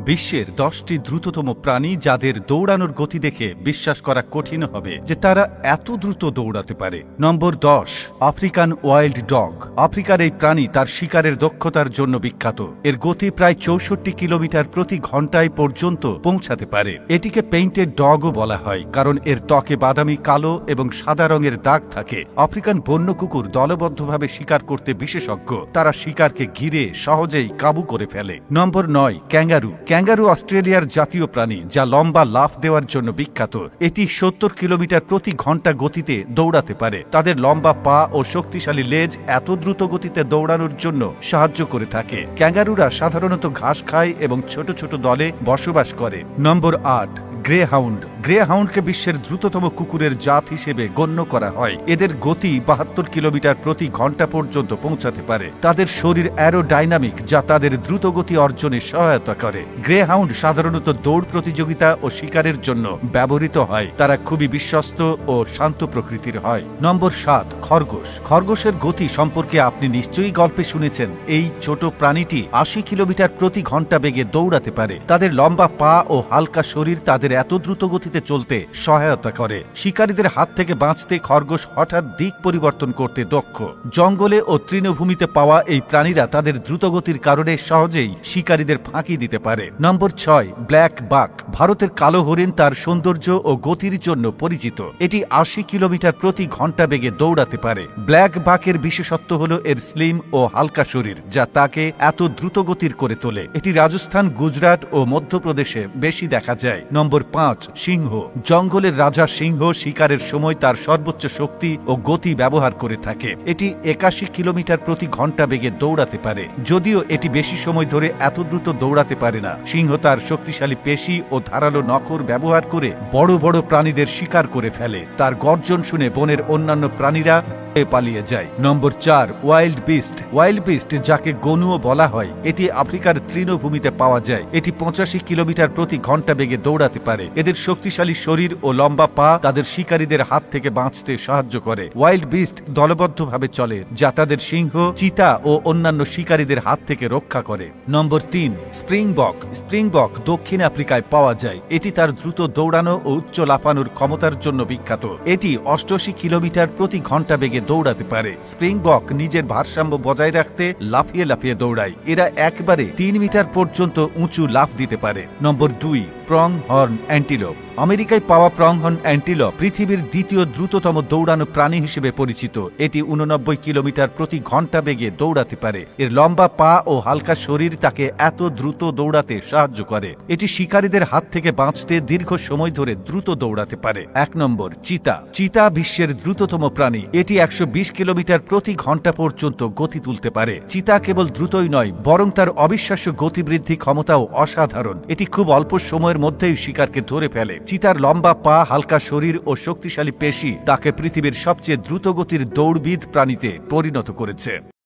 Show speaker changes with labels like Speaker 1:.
Speaker 1: বিশ্বের 10টি দ্রুততম প্রাণী যাদের দৌড়ানোর গতি দেখে বিশ্বাস করা কঠিন হবে যে তারা এত দ্রুত দৌড়াতে পারে। নম্বর 10, আফ্রিকান ওয়াইল্ড ডগ। আফ্রিকার এই প্রাণী তার শিকারের দক্ষতার জন্য বিখ্যাত। এর গতি প্রায় 64 কিলোমিটার প্রতি ঘন্টায় পর্যন্ত পৌঁছাতে পারে। এটিকে পেইন্টেড ডগও বলা হয় কারণ এর ত্বকে বাদামি, কালো এবং সাদা রঙের দাগ থাকে। আফ্রিকান বন্য কুকুর দলবদ্ধভাবে শিকার করতে বিশেষজ্ঞ। তারা শিকারকে ঘিরে সহজেই কাবু করে ফেলে। নম্বর 9, ক্যাঙ্গারু। ক্যাঙ্গারু অস্ট্রেলিয়ার জাতীয় প্রাণী যা লম্বা লাফ দেওয়ার জন্য বিখ্যাত। এটি 70 কিলোমিটার প্রতি ঘন্টা গতিতে দৌড়াতে পারে। তাদের লম্বা পা ও শক্তিশালী লেজ এত দ্রুত গতিতে দৌড়ানোর জন্য সাহায্য করে থাকে। ক্যাঙ্গারুরা সাধারণত ঘাস খায় এবং ছোট ছোট দলে বসবাস করে। নম্বর 8, গ্রে হাউন্ড। গ্রে হাউন্ডকে বিশ্বের দ্রুততম কুকুরের জাত হিসেবে গণ্য করা হয়। এদের গতি 72 কিলোমিটার প্রতি ঘন্টা পর্যন্ত পৌঁছাতে পারে। তাদের শরীর অ্যারোডাইনামিক যা তাদের দ্রুত গতি অর্জনে সহায়তা করে। গ্রে হাউন্ড সাধারণত দৌড় প্রতিযোগিতা ও শিকারের জন্য ব্যবহৃত হয়। তারা খুবই বিশ্বস্ত ও শান্ত প্রকৃতির হয়। নম্বর 7, খরগোশ। খরগোশের গতি সম্পর্কে আপনি নিশ্চয়ই গল্পে শুনেছেন। এই ছোট প্রাণীটি 80 কিলোমিটার প্রতি ঘন্টা বেগে দৌড়াতে পারে। তাদের লম্বা পা ও হালকা শরীর তাদের এত দ্রুত গতিতে চলতে সহায়তা করে। শিকারীদের হাত থেকে বাঁচতে খরগোশ হঠাৎ দিক পরিবর্তন করতে দক্ষ। জঙ্গলে ও তৃণভূমিতে পাওয়া এই প্রাণীরা তাদের দ্রুতগতির কারণে সহজেই শিকারীদের ফাঁকি দিতে পারে। নম্বর 6, ব্ল্যাক বাক। ভারতের কালো হরিণ তার সৌন্দর্য ও গতির জন্য পরিচিত। এটি 80 কিলোমিটার প্রতি ঘন্টা বেগে দৌড়াতে পারে। ব্ল্যাক বাকের বিশেষত্ব হল এর স্লিম ও হালকা শরীর যা তাকে এত দ্রুত গতির করে তোলে। এটি রাজস্থান, গুজরাট ও মধ্যপ্রদেশে বেশি দেখা যায়। নম্বর 5, সিংহ। জঙ্গলের রাজা সিংহ শিকারের সময় তার সর্বোচ্চ শক্তি ও গতি ব্যবহার করে থাকে। এটি 81 কিলোমিটার প্রতি ঘন্টা বেগে দৌড়াতে পারে। যদিও এটি বেশি সময় ধরে এত দ্রুত দৌড়াতে পারে না। সিংহ তার শক্তিশালী পেশি ও ধারালো নখর ব্যবহার করে বড় বড় প্রাণীদের শিকার করে ফেলে। তার গর্জন শুনে বনের অন্যান্য প্রাণীরা পালিয়ে যায়। নম্বর 4, ওয়াইল্ড বিস্ট। ওয়াইল্ড বিস্ট যাকে গনুও বলা হয়, এটি আফ্রিকার তৃণভূমিতে পাওয়া যায়। এটি 85 কিলোমিটার প্রতি ঘন্টা বেগে দৌড়াতে পারে। এদের শক্তিশালী শরীর ও লম্বা পা তাদের শিকারীদের হাত থেকে বাঁচতে সাহায্য করে। ওয়াইল্ড বিস্ট দলবদ্ধভাবে চলে যা তাদের সিংহ, চিতা ও অন্যান্য শিকারীদের হাত থেকে রক্ষা করে। নম্বর 3, স্প্রিংবক। স্প্রিংবক দক্ষিণ আফ্রিকায় পাওয়া যায়। এটি তার দ্রুত দৌড়ানো ও উচ্চ লাফানোর ক্ষমতার জন্য বিখ্যাত। এটি 88 কিলোমিটার প্রতি ঘন্টা বেগে দৌড়াতে পারে। স্প্রিংবক নিজের ভারসাম্য বজায় রাখতে লাফিয়ে লাফিয়ে দৌড়ায়। এরা একবারে 3 মিটার পর্যন্ত উঁচু লাফ দিতে পারে। নম্বর 2, প্রং হর্ন অ্যান্টিলোপ। আমেরিকায় পাওয়া প্রং হর্ন অ্যান্টিলোপ পৃথিবীর দ্বিতীয় দ্রুততম দৌড়ানো প্রাণী হিসেবে পরিচিত। এটি 89 কিলোমিটার প্রতি ঘন্টা বেগে দৌড়াতে পারে। এর লম্বা পা ও হালকা শরীর তাকে এত দ্রুত দৌড়াতে সাহায্য করে। এটি শিকারীদের হাত থেকে বাঁচতে দীর্ঘ সময় ধরে দ্রুত দৌড়াতে পারে। 1 নম্বর, চিতা। চিতা বিশ্বের দ্রুততম প্রাণী। এটি 120 কিলোমিটার প্রতি ঘন্টা পর্যন্ত গতি তুলতে পারে। চিতা কেবল দ্রুতই নয়, বরং তার অবিশ্বাস্য গতিবৃদ্ধি ক্ষমতাও অসাধারণ। এটি খুব অল্প সময়ের মধ্যেই শিকারকে ধরে ফেলে। চিতার লম্বা পা, হালকা শরীর ও শক্তিশালী পেশি তাকে পৃথিবীর সবচেয়ে দ্রুতগতির দৌড়বিদ প্রাণীতে পরিণত করেছে।